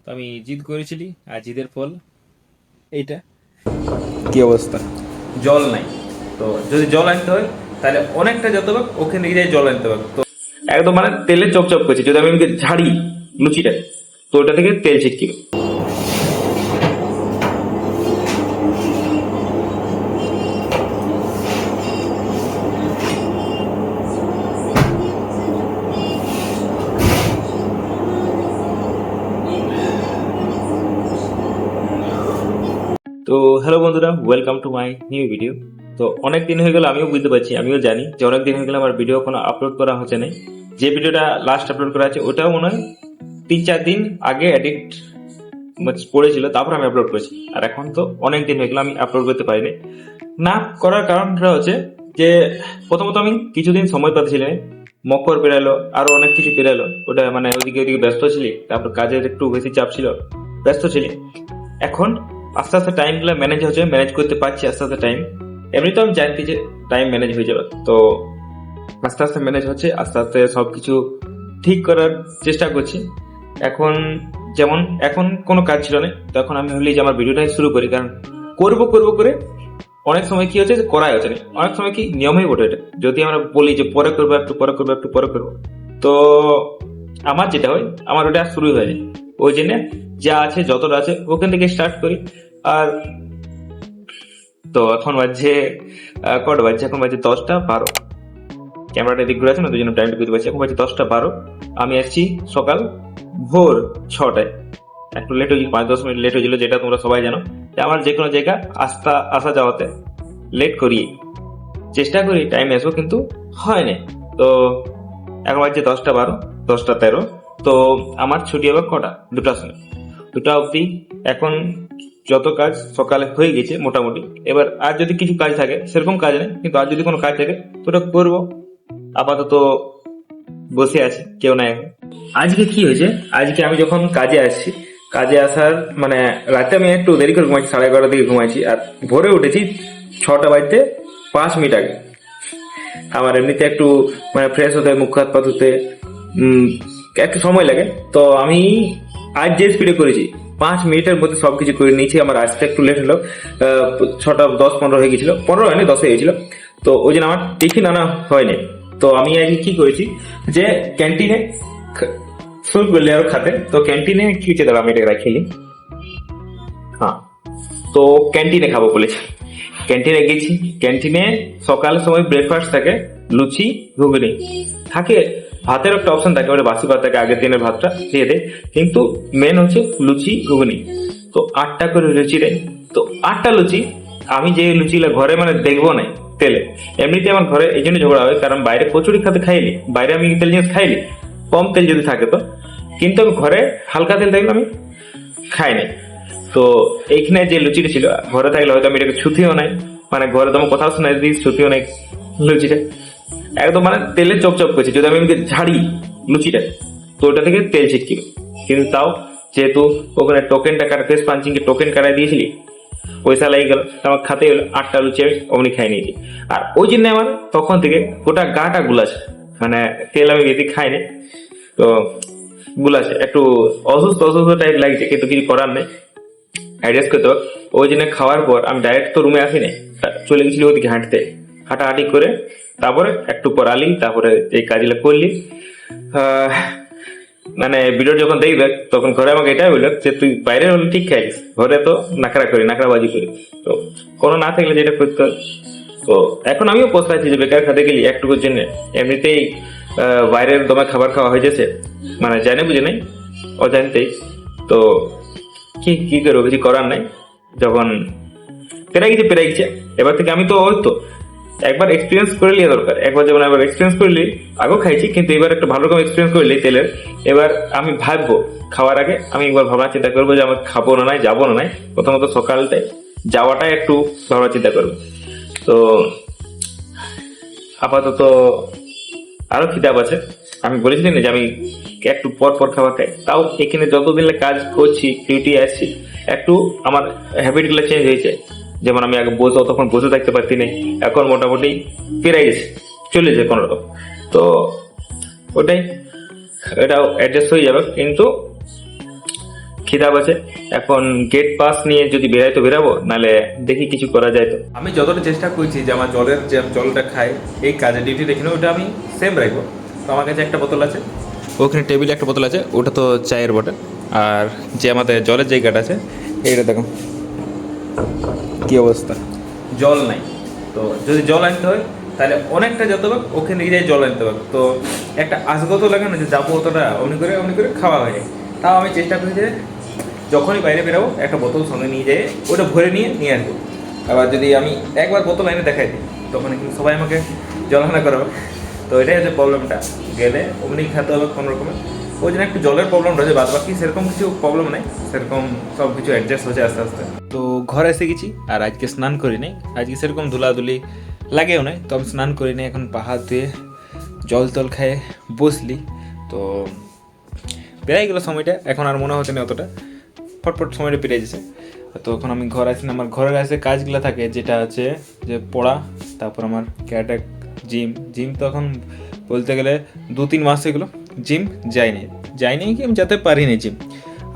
তো আমি জিদ করেছিলি আর জিদের ফল এইটা। কি অবস্থা, জল নাই। তো যদি জল আনতে হয় তাহলে অনেকটা যত হবে ওখানে নিয়ে যাই জল আনতে হবে। তো একদম মানে তেলে চপচপ করছে, যদি আমি ওকে ঝাড়ি লুচিটা তো ওটা থেকে তেল ছিটকিবে। তো হ্যালো বন্ধুরা, welcome to my new video. তো অনেক দিন হয়ে গেল, আমিও বুঝতে পারছি, আমিও জানি যে অনেক দিন হয়ে গেল আমার ভিডিও কোনো আপলোড করা হচ্ছে না। যে ভিডিওটা লাস্ট আপলোড করা আছে ওটাও মনে হয় 3-4 দিন আগে এডিট পড়েছিল, তারপর আমি আপলোড করেছি। আর এখন তো অনেক দিন হয়ে গেল আমি আপলোড করতে পারিনি। না করার কারণটা হচ্ছে যে প্রথমত আমি কিছুদিন সময় পাচ্ছিলাম, মকর পেরালো, আরো অনেক কিছু পেরালো, ওটা মানে ওইদিকে ওইদিকে ব্যস্ত ছিলি, তারপর কাজের একটু বেশি চাপ ছিল, ব্যস্ত ছিলি। এখন আস্তে আস্তে টাইম গুলো ম্যানেজ হচ্ছে, ম্যানেজ করতে পারছি আস্তে আস্তে টাইম। এমনি তো আমি জানতি যে টাইম ম্যানেজ হয়ে যাবে, তো আস্তে আস্তে ম্যানেজ হচ্ছে, আস্তে আস্তে সবকিছু ঠিক করার চেষ্টা করছি। এখন যেমন এখন কোনো কাজ ছিল না, তখন আমি ভাবলি যে আমার ভিডিওটাই শুরু করি, কারণ করবো করবো করে অনেক সময় কি হচ্ছে যে করাই হচ্ছে না, অনেক সময় কি নিয়মই বটে এটা, যদি আমরা বলি যে পরে করবো, একটু পরে করবো, একটু পরে করবো, তো আমার যেটা হয় আমার ওটা শুরু হয়ে যায়। ওই জন্য যা আছে যতটা আছে ওখান থেকে স্টার্ট করি। আর তো এখন বাজছে কটা বাজছে, এখন বাজছে 10টা 12। ক্যামেরাটা এদিক ঘুরে আছে না, দুই জন্য টাইমটা বুঝতে পারছি। এখন বাজছে 10টা 12, আমি আসছি সকাল ভোর 6টায়। একটু লেট হয়েছিল, 5-10 মিনিট লেট হয়েছিল, যেটা তোমরা সবাই জানো যে আমার যে কোনো জায়গা আসা যাওয়াতে লেট করি, চেষ্টা করি টাইমে আসবো, কিন্তু হয় না। তো এখন বাজছে 10টা 12, 10টা 13। তো আমার ছুটি হবে কটা, 2টার সময়, 2টা অবধি। এখন যত কাজ সকালে হয়ে গেছে মোটামুটি। এবার আর যদি কিছু কাজ থাকে, সেরকম কাজ নেই, কিন্তু আর যদি কোনো কাজ থাকে তো ওটা করবো। আপাতত বসে আছি, কেউ নাই এখন। আজকে কি হয়েছে, আজকে আমি যখন কাজে আসছি, কাজে আসার মানে রাতে আমি একটু দেরি করে ঘুমাইছি, 11:30 দিকে ঘুমাইছি, আর ভোরে উঠেছি 6টা বাজতে 5 মিনিট আগে। আমার এমনিতে একটু মানে ফ্রেশ হতে, মুখ হাত পা ধুতে একটু সময় লাগে। তো আমি আজ যে স্পিডে করেছি 5 মিনিটের মধ্যে সবকিছু করে নিয়েছি। আমার আসতে একটু লেট হলো, 6টা 10-15 হয়ে গেছিল, 15 হয়নি 10 হয়ে গেছিল। তো ওই জন্য আমার টিফিন আনা হয়নি। তো আমি আজকে কি করেছি যে ক্যান্টিনে শুরু করলে আরো খাতে। তো ক্যান্টিনে কি হচ্ছে দাদা, আমি এটা রাখিনি। হ্যাঁ, তো ক্যান্টিনে খাবো বলেছি, ক্যান্টিনে গেছি। ক্যান্টিনে সকালের সময় ব্রেকফাস্ট থাকে, লুচি ঘুগনি থাকে, ভাতের একটা অপশন থাকে, মানে বাসি ভাত থাকে, আগের দিনের ভাতটা দিয়ে দেয়, কিন্তু মেন হচ্ছে লুচি ঘুগনি। তো 8টা করে লুচি দেয়। তো 8টা লুচি, আমি যে লুচিগুলো ঘরে মানে দেখবো না তেলে, এমনিতে আমার ঘরে এই জন্য ঝগড়া হয়, কারণ বাইরে কচুরি খাতে খাইলি, বাইরে আমি তেল জিনিস খাইলি, কম তেল যদি থাকে তো, কিন্তু আমি ঘরে হালকা তেল থাকলে আমি খাই নাই। তো এইখানে যে লুচিটা ছিল, ঘরে থাকলে হয়তো আমি এটাকে ছুতিও নাই, মানে ঘরে তোমার কোথাও শোনা যদি ছুতিও নাই, লুচিটা একদম মানে তেলে চপচপ করছে, যদি আমি ওকে ঝাড়ি লুচিটা তো ওটা থেকে তেল ছিটকিবে। কিন্তু তাও যেহেতু ওখানে টোকেনটা কাটা, ফেস পাঞ্চিং এর টোকেন কাটাই দিয়েছিলি, পয়সা লাগিয়ে গেল, আমার খাতে হলো 8টা লুচি আমি অমনি খাই নিয়েছি। আর ওই জন্য আমার তখন থেকে গোটা গাটা গুলাছে, মানে তেল আমি বেশি খাইনি, তো গুলাছে, একটু অসুস্থ অসুস্থ টাইপ লাগছে, কিন্তু কিছু করার নেই, অ্যাডজাস্ট করতে হবে। ওই জন্য খাওয়ার পর আমি ডাইরেক্ট তো রুমে আসিনি, চলে গেছিল ওদিকে হাঁটতে, হাঁটাহাঁটি করে তারপরে একটু পর আলি, তারপরে এই কাজগুলো করলি। মানে ভিডিও যখন দেখবে তখন ঘরে আমাকে এটাই বললো যে তুই বাইরে হলে ঠিক খাইস, ঘরে তো নাকড়াবাজি করি। তো কোনো না থাকলে যেটা করতে হয়। তো এখন আমিও পস্তাচ্ছি যে বেকার খাতে গেলি একটুকুর জন্য, এমনিতেই বাইরের দমে খাবার খাওয়া হয়ে যাচ্ছে, মানে জানে বুঝে নাই, অজান্তেই। তো কি কি করবো, কিছু করার নাই। যখন পেরাই গেছে, এবার থেকে আমি তো ওই তো একবার এক্সপিরিয়েন্স করে লিয়া দরকার। একবার যেমন একবার এক্সপিরিয়েন্স করলি, আগেও খাইছি, কিন্তু এবার একটা ভালো রকম এক্সপিরিয়েন্স করলি তেলের। এবার আমি ভাববো খাওয়ার আগে, আমি একবার ভাবনা চিন্তা করবো যে আমি খাবো না নাই, যাবো না নাই। প্রথমত সকালটায় যাওয়াটাই একটু ভাবনা চিন্তা করবো। তো আপাতত আরো খিদাব আছে, আমি বলেছিলাম না যে আমি একটু পর পর খাবার খাই, তাও এখানে যতদিন কাজ করছি, ডিউটি আসছি, একটু আমার হ্যাবিট গুলো চেঞ্জ হয়েছে। যেমন আমি আগে তখন বসে থাকতে পারতি না, এখন মোটামুটি পেরাই গেছে, চলে যায় কোনোরকম। তো ওটাই, এটাও অ্যাডজাস্ট হয়ে যাবে, কিন্তু খিদা আছে। এখন গেট পাস নিয়ে যদি বেরাই তো বেরাবো, নাহলে দেখি কিছু করা যায়। তো আমি যতটা চেষ্টা করছি যে আমার জলের যে জলটা খাই এই কাজের ডিউটি রেখে ওটা আমি সেম রাখবো। তো আমার কাছে একটা বোতল আছে, ওখানে টেবিলে একটা বোতল আছে, ওটা তো চায়ের বোতল। আর যে আমাদের জলের জায়গাটা আছে এইটা দেখো কী অবস্থা, জল নাই। তো যদি জল আনতে হয় তাহলে অনেকটা যেতে হবে, ওখানে নিয়ে যাই জল আনতে হবে। তো একটা আশগত লাগে না যে যাবো অতটা অমনি করে খাওয়া হয়। তাও আমি চেষ্টা করি যে যখনই বাইরে বেরাবো একটা বোতল সঙ্গে নিয়ে যেয়ে ওটা ভরে নিয়ে আসবো। আবার যদি আমি একবার বোতল এনে দেখাই দিই তখন কিন্তু সবাই আমাকে জলহানা করাবে। তো এটাই হচ্ছে প্রবলেমটা, গেলে অমনি খেতে হবে কোনো রকমের। ওই জন্য একটু জলের প্রবলেম রয়েছে, বাদ বাকি সেরকম কিছু প্রবলেম নেই, সেরকম সব কিছু অ্যাডজাস্ট হচ্ছে আস্তে আস্তে। তো ঘরে এসে গেছি আর আজকে স্নান করি নাই, আজকে সেরকম ধুলাধুলি লাগেও নাই। তো আমি স্নান করি নাই, এখন পাহাড় ধুয়ে জল টল খেয়ে বসলি। তো বেড়াই গেলো সময়টা, এখন আর মনে হচ্ছে না অতটা, ফটফট সময়টা পেরিয়ে যাচ্ছে। তো এখন আমি ঘর আসি না, আমার ঘরের আসে কাজগুলো থাকে, যেটা আছে যে পড়া, তারপর আমার ক্যাটাক জিম তো এখন বলতে গেলে 2-3 মাস এগুলো জিম যাইনি কি আমি যেতে পারিনি জিম।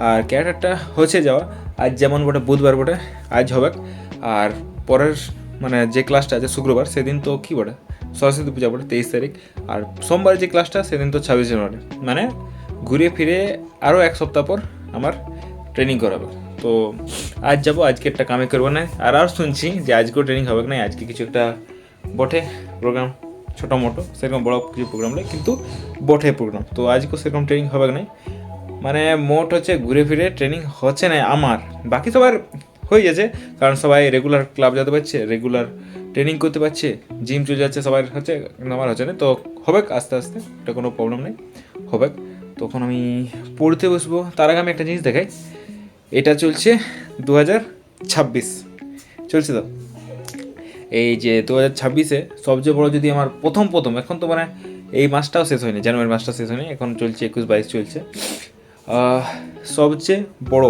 আর ক্যাটারটা হচ্ছে যাওয়া, আজ যেমন বটে বুধবার বটে, আজ হবে। আর পরের মানে যে ক্লাসটা আছে শুক্রবার, সেদিন তো কী বটে সরস্বতী পূজা বটে 23 তারিখ। আর সোমবার যে ক্লাসটা সেদিন তো 26 জানুয়ারি, মানে ঘুরে ফিরে আরও 1 সপ্তাহ পর আমার ট্রেনিং করাবে। তো আজ যাবো, আজকে একটা কামে করবো না। আর শুনছি যে আজকেও ট্রেনিং হবে না, আজকে কিছু একটা বটে প্রোগ্রাম, ছোটো মোটো, সেরকম বড় কিছু প্রোগ্রাম নেই, কিন্তু বটে প্রোগ্রাম। তো আজকেও সেরকম ট্রেনিং হবে না, মানে মোট হচ্ছে ঘুরে ফিরে ট্রেনিং হচ্ছে না আমার। বাকি সবার হয়ে যাচ্ছে, কারণ সবাই রেগুলার ক্লাব যেতে পারছে, রেগুলার ট্রেনিং করতে পারছে, জিম চলে যাচ্ছে, সবার হচ্ছে, কিন্তু আমার হচ্ছে না। তো হবে আস্তে আস্তে, এটা কোনো প্রবলেম নেই, হবে। তখন আমি পড়তে বসবো। তার আগে আমি একটা জিনিস দেখাই, এটা চলছে 2026 চলছে। তো এই যে 2026-এ সবচেয়ে বড় যদি আমার প্রথম এখন তো মানে এই মাসটাও শেষ হয়নি, জানুয়ারি মাসটা শেষ হয়নি, এখন চলছে 21-22 চলছে। সবচেয়ে বড়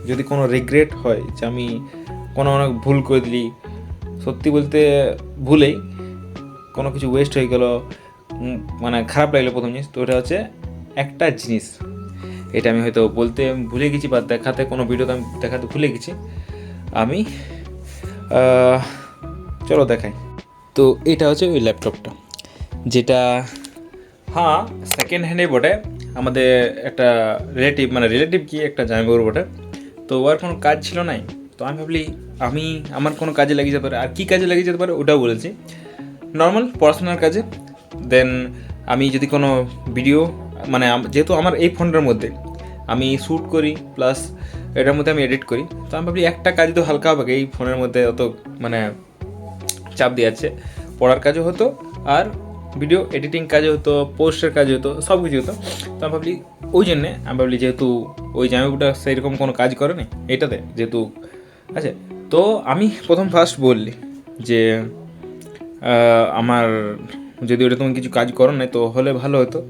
যদি কোনো রিগ্রেট হয় যে আমি অনেক ভুল করে দিলি, সত্যি বলতে ভুলেই কোনো কিছু ওয়েস্ট হয়ে গেল, মানে খারাপ লাগলো প্রথম জিনিস, তো এটা হচ্ছে একটা জিনিস, এটা আমি হয়তো বলতে ভুলে গেছি বা দেখাতে কোনো ভিডিওতে আমি দেখাতে ভুলে গেছি। আমি চলো দেখাই। তো এটা হচ্ছে ওই ল্যাপটপটা, যেটা হ্যাঁ সেকেন্ড হ্যান্ডে বটে, আমাদের একটা রিলেটিভ কি একটা জামাইবাবুর বটে। তো ওর কোনো কাজ ছিল নাই, তো আমি ভাবলি আমার কোনো কাজে লেগে যেতে পারে। আর কী কাজে লেগে যেতে পারে ওটাও বলেছি, নর্মাল পড়াশোনার কাজে। দেন আমি যদি কোনো ভিডিও মানে যেহেতু আমার এই ফোনটার মধ্যে আমি শ্যুট করি, প্লাস এটার মধ্যে আমি এডিট করি, তো আমি ভাবলি একটা কাজ তো হালকা হবে, এই ফোনের মধ্যে অত মানে চাপ দিয়ে যাচ্ছে, পড়ার কাজও হতো আর ভিডিও এডিটিং কাজও হতো, পোস্টের কাজ হতো, সব কিছু হতো। তো আমি ভাবলি ওই জন্যে আমি ভাবলি যেহেতু ওই জামাইবাবুটা সেইরকম কোনো কাজ করে নি এটাতে যেহেতু আছে, তো আমি ফার্স্ট বললি যে আমার যদি ওটা তুমি কিছু কাজ করো না তো হলে ভালো হতো।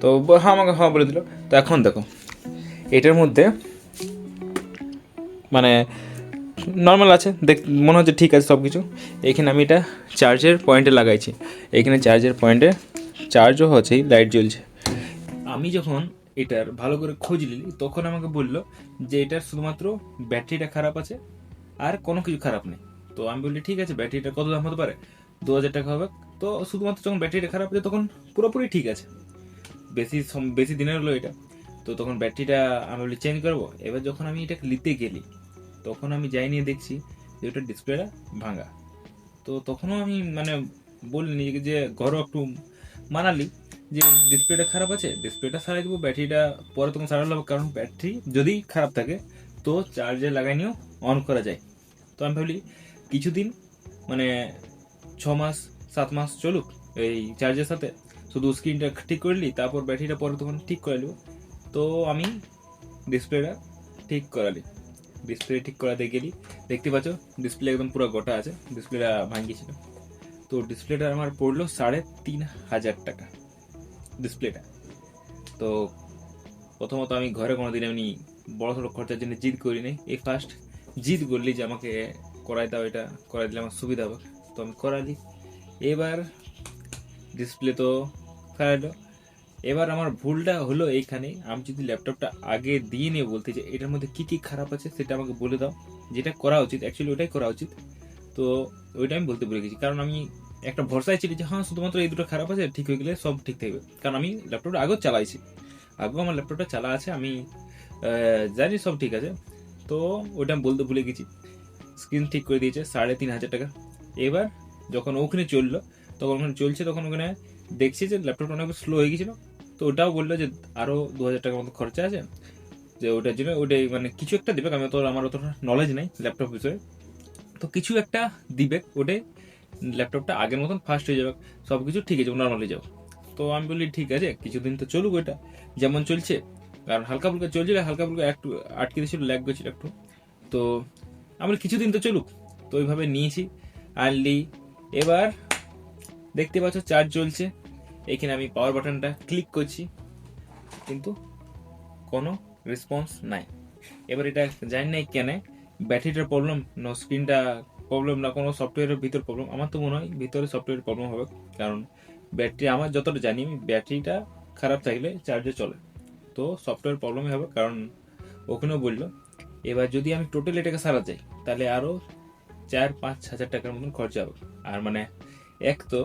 তো হ্যাঁ আমাকে হ্যাঁ বলে দিল। তো এখন দেখো এটার মধ্যে মানে নর্মাল আছে, মনে হচ্ছে ঠিক আছে সব কিছু। এখানে আমি এটা চার্জের পয়েন্টে লাগাইছি, এখানে চার্জের পয়েন্টে চার্জও হচ্ছে, লাইট জ্বলছে। আমি যখন এটার ভালো করে খোঁজ নিলি তখন আমাকে বললো যে এটার শুধুমাত্র ব্যাটারিটা খারাপ আছে আর কোনো কিছু খারাপ নেই। তো আমি বললি ঠিক আছে, ব্যাটারিটা কত দাম হতে পারে, 2000 টাকা হবে। তো শুধুমাত্র যখন ব্যাটারিটা খারাপ আছে তখন পুরোপুরি ঠিক আছে, বেশি দিনের হলো এটা। তো তখন ব্যাটারিটা আমি বলি চেঞ্জ করবো। এবার যখন আমি এটা নিতে গেলি তখন আমি যাই নিয়ে দেখছি যে ওটার ডিসপ্লেটা ভাঙা। তো তখনও আমি মানে বললি নিজেকে যে ঘরও একটু মানালি যে ডিসপ্লেটা খারাপ আছে, ডিসপ্লেটা সারাই দেবো, ব্যাটারিটা পরে তখন সারানো হবে, কারণ ব্যাটারি যদি খারাপ থাকে তো চার্জে লাগাই নিয়েও অন করা যায়। তো আমি ভাবলি কিছুদিন মানে 6 মাস 7 মাস চলুক এই চার্জের সাথে, শুধু স্ক্রিনটা ঠিক করলি, তারপর ব্যাটারিটা পরে তখন ঠিক করে নেবো। তো আমি ডিসপ্লেটা ঠিক করালি, ডিসপ্লে ঠিক করাতে গেলি, দেখতে পাচ্ছ ডিসপ্লে একদম পুরো গোটা আছে, ডিসপ্লেটা ভাঙিয়েছিল। তো ডিসপ্লেটা আমার পড়লো 3500 টাকা ডিসপ্লেটা। তো প্রথমত আমি ঘরে কোনোদিন এমনি বড় সড়ো খরচার জন্য জিদ করি নাই, এই ফার্স্ট জিদ করলি যে আমাকে করাই দাও, এটা করাই দিলে আমার সুবিধা হবে। তো আমি করালি। এবার ডিসপ্লে তো ফেরাইলো, এবার আমার ভুলটা হলো এইখানে, আমি যদি ল্যাপটপটা আগে দিয়ে নিয়ে বলতে যে এটার মধ্যে কি কি খারাপ আছে সেটা আমাকে বলে দাও, যেটা করা উচিত অ্যাকচুয়ালি ওটাই করা উচিত। তো ওইটা আমি বলতে ভুলে গেছি, কারণ আমি একটা ভরসায় ছিল যে হ্যাঁ শুধুমাত্র এই দুটো খারাপ আছে, ঠিক হয়ে গেলে সব ঠিক থাকবে, কারণ আমি ল্যাপটপটা আগেও চালাইছি, আগেও আমার ল্যাপটপটা চালা আছে, আমি জানি সব ঠিক আছে। তো ওইটা আমি বলতে ভুলে গেছি। স্ক্রিন ঠিক করে দিয়েছে 3,500 টাকা। এবার যখন ওখানে চললো, তখন ওখানে চলছে, তখন ওখানে দেখছি যে ল্যাপটপটা অনেক স্লো হয়ে গেছিলো। তো ওটাও বললো যে আরও 2,000 টাকার মতো খরচা আছে, যে ওটার জন্য ওটাই মানে কিছু একটা দিবে, আমি তো আমার অতটা নলেজ নেই ল্যাপটপ বিষয়ে, তো কিছু একটা দিবে, ওটাই ল্যাপটপটা আগের মতন ফাস্ট হয়ে যাবে, সব কিছু ঠিক আছে, নর্মাল হয়ে যাবে। তো আমি বলি ঠিক আছে কিছুদিন তো চলুক ওইটা যেমন চলছে, কারণ হালকা ফুলকা চলছিল, হালকা ফুলকা একটু আটকে দিয়েছিল, ল্যাগ গেছিল একটু। তো আমি বলি কিছুদিন তো চলুক, তো ওইভাবে নিয়েছি, আনলি। এবার দেখতে পাচ্ছ চার্জ চলছে, এখানে আমি পাওয়ার বাটনটা ক্লিক করছি, কিন্তু কোনো রেসপন্স নাই। এবার এটা জানি না কেন, ব্যাটারিটার প্রবলেম না স্ক্রিনটা প্রবলেম না কোনো সফটওয়্যারের ভিতর প্রবলেম, আমার তো মনে হয় ভিতরে সফটওয়্যার প্রবলেম হবে, কারণ ব্যাটারি আমার যতটা জানি আমি ব্যাটারিটা খারাপ থাকলে চার্জে চলে, তো সফটওয়্যার প্রবলেমই হবে, কারণ ওখানেও বললো। এবার যদি আমি টোটাল এটাকে সারা যাই তাহলে আরও 4-5 হাজার টাকার মতন খরচা হবে। আর মানে এক তো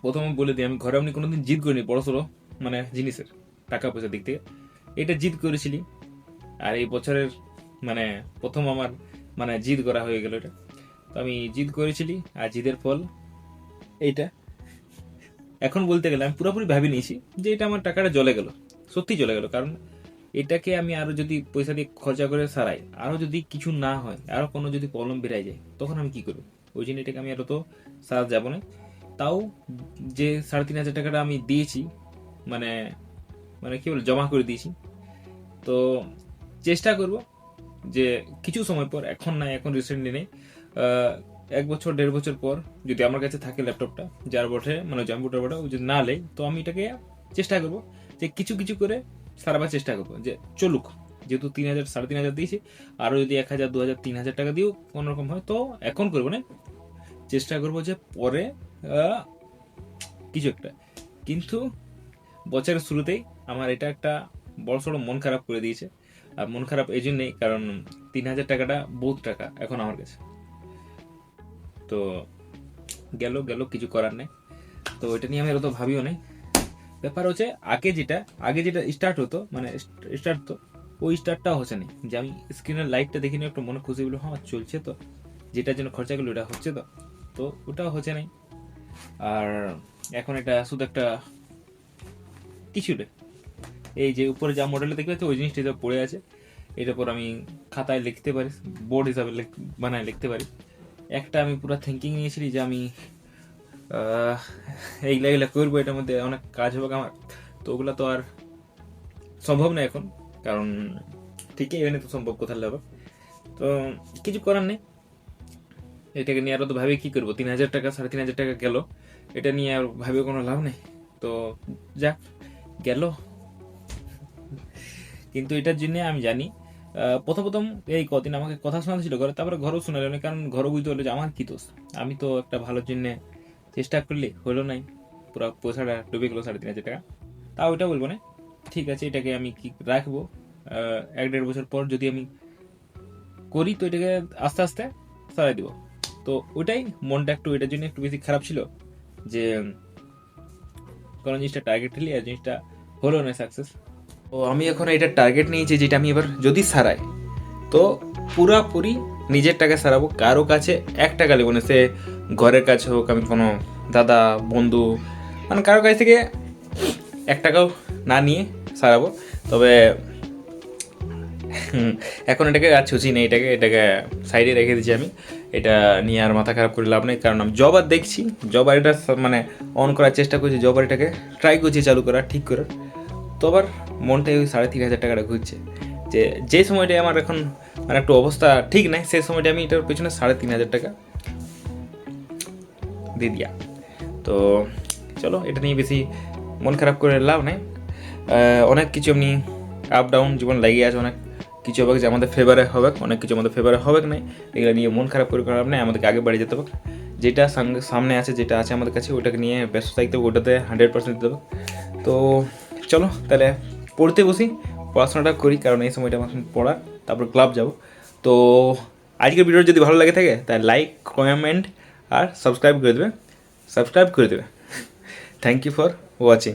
প্রথমে বলে দিই, আমি ঘরে আমি কোনোদিন জিদ করিনি বড় সড়ো মানে জিনিসের টাকা পয়সার দিক থেকে, এটা জিদ করেছিলি। আর এই বছরের মানে প্রথম আমার মানে জিদ করা হয়ে গেল এটা, তো আমি জিদ করেছিলি, আর জিদের ফল এইটা। এখন বলতে গেলে আমি পুরোপুরি ভাবি নিয়েছি যে এটা আমার টাকাটা জ্বলে গেল, সত্যি চলে গেল, কারণ এটাকে আমি আরো যদি পয়সা দিয়ে খরচা করে সারাই, আরো যদি কিছু না হয়, আরো কোনো যদি প্রবলেম বেড়ে যায়, তখন আমি কি করবো? ওই জন্য এটাকে আমি আরো তো সারা যাবো না। তাও যে 3,500 টাকাটা আমি দিয়েছি, মানে মানে কি বলে জমা করে দিয়েছি, তো চেষ্টা করব যে কিছু সময় পর, এখন না, এখন রিসেন্টলি নেই, 1-1.5 বছর পর যদি আমার কাছে থাকে ল্যাপটপটা, যার বটে মানে জাম্পুটার বটে, ও যদি না লেই, তো আমি এটাকে চেষ্টা করব যে কিছু কিছু করে সারাবার চেষ্টা করবো, যে চলুক, যেহেতু 3,000 3,500 দিয়েছি, আরও যদি 1,000 2,000 3,000 টাকা দিয়েও কোনোরকম হয়, তো এখন করবো না, চেষ্টা করবো যে পরে কিছু একটা। কিন্তু বছরের শুরুতেই আমার এটা একটা বড়সড় মন খারাপ করে দিয়েছে। আর মন খারাপ এই জন্যেই, কারণ 3,000 টাকাটা বহুত টাকা এখন আমার কাছে। তো গেল গেল, কিছু করার নেই। তো এটা নিয়ে আমি অত ভাবিও নেই। ব্যাপার হচ্ছে আগে যেটা স্টার্ট হতো, মানে স্টার্ট তো ওই স্টার্টটাও হচ্ছে না, যে আমি স্ক্রিনের লাইটটা দেখে নিয়ে একটু মনে খুশি হলো, হ্যাঁ চলছে তো, যেটার জন্য খরচা করলো ওটা হচ্ছে তো, তো ওটাও হচ্ছে নাই। আর এখন এটা শুধু একটা কিছু নেই, এই যে উপরে যা মডেলটা দেখতে পাচ্ছি ওই জিনিসটা যা পড়ে আছে, এটার পর আমি খাতায় লিখতে পারি, বোর্ড হিসাবে বানায় লিখতে পারি। একটা আমি পুরো থিঙ্কিং নিয়েছিলি যে আমি এইগুলা এগুলা করবো, এটার মধ্যে অনেক কাজ হবে আমার, তো ওগুলো তো আর সম্ভব না এখন, কারণ ঠিকই এখানে তো সম্ভব কোথায় হবে, তো কিছু করার নেই। এটাকে নিয়ে আরো তো ভাবি কি করবো, 3,000 টাকা 3,500 টাকা গেল, এটা নিয়ে আর ভাবে কোনো লাভ নেই, তো যাক গেল। কিন্তু এটার জন্য আমি জানি প্রথম প্রথম এই কদিন আমাকে কথা শোনাচ্ছিল ঘরে, তারপরে ঘরেও শোনালো না, কারণ ঘরে বুঝতে পারলো যে আমার কি দোষ, আমি তো একটা ভালোর জন্য চেষ্টা করলে হলো নাই, পুরো পয়সাটা ডুবে গেলো 3,500 টাকা। তাও ওইটা বলবো না, ঠিক আছে এটাকে আমি কি রাখবো, 1-1.5 বছর পর যদি আমি করি তো এটাকে আস্তে আস্তে সারাই দিব। তো ওইটাই মনটা একটু এটার জন্য একটু বেশি খারাপ ছিল, যে কোনো জিনিসটা টার্গেট হলে আর জিনিসটা হলো না সাকসেস। তো আমি এখন এটা টার্গেট নিয়েছি, যেটা আমি এবার যদি সারাই তো পুরাপুরি নিজের টাকা সারাবো, কারো কাছে 1 টাকা নেবো না, সে ঘরের কাছে হোক, আমি কোনো দাদা বন্ধু মানে কারো কাছ থেকে 1 টাকাও না নিয়ে সারাবো। তবে এখন এটাকে আর ছুঁচি নেই, এটাকে সাইডে রেখে দিচ্ছি আমি, এটা নিয়ে আর মাথা খারাপ করে লাভ নেই, কারণ আমি জবার দেখছি, জবার এটা মানে অন করার চেষ্টা করছি, জবার এটাকে ট্রাই করছি চালু করার, ঠিক করার। তো আবার মনটাই ওই 3,500 টাকাটা ঘুরছে, যে সময়টায় আমার এখন মানে একটু অবস্থা ঠিক নাই, সেই সময়টা আমি এটার পেছনে 3,500 টাকা দিয়ে দিয়া। তো চলো এটা নিয়ে বেশি মন খারাপ করে লাভ নেই, অনেক কিছু এমনি আপ ডাউন জীবন লাগিয়ে আছে, অনেক কিছু হবে যে আমাদের ফেভারে হবে, অনেক কিছু আমাদের ফেভারে হবে না, এগুলো নিয়ে মন খারাপ করে লাভ নেই, আমাদেরকে আগে বাড়িয়ে যেতে হবে, যেটা সামনে আছে যেটা আছে আমাদের কাছে ওটাকে নিয়ে ব্যস্ত থাকতে হবে, ওটাতে 100% দিতে হবে। তো চলো তাহলে পড়তে বসি, পড়াশোনাটা করি, কারণ এই সময়টা আমার পড়ার, তারপর ক্লাব যাব। তো আজকের ভিডিও যদি ভালো লাগে থাকে তাহলে লাইক, কমেন্ট আর সাবস্ক্রাইব করে দেবে। Thank you for watching.